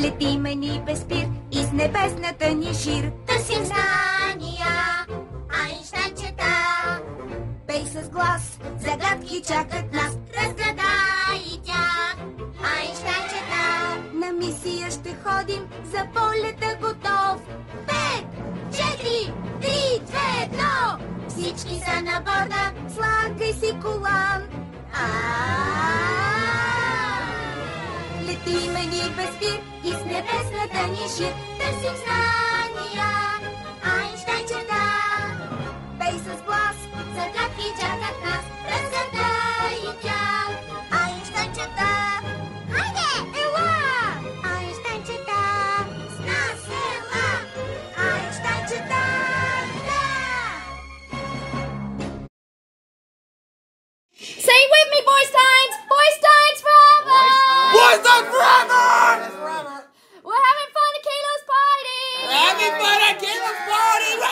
Летиме ни без спир из небесната ни шир. Търсим знания, Айнщайнчета. Пей с глас, загадки чакат нас. Разгадай тях, Айнщайнчета. На мисия ще ходим, за полета готов. 5, 4, 3, 2, 1. Всички са на борда. Слагай си колан. Летиме ни без спир из небесната ни шир. Търсим знания, Айнщайнчета. Пей с глас, Загадки чакат нас. Разгадай тях, Айнщайнчета. Хайде, ела! Айнщайнчета. С нас ела! Айнщайнчета. Say with me, Boysteins! Boysteins forever! Boystein forever! We're having fun at Kilo's party! Having fun at Caleb's party!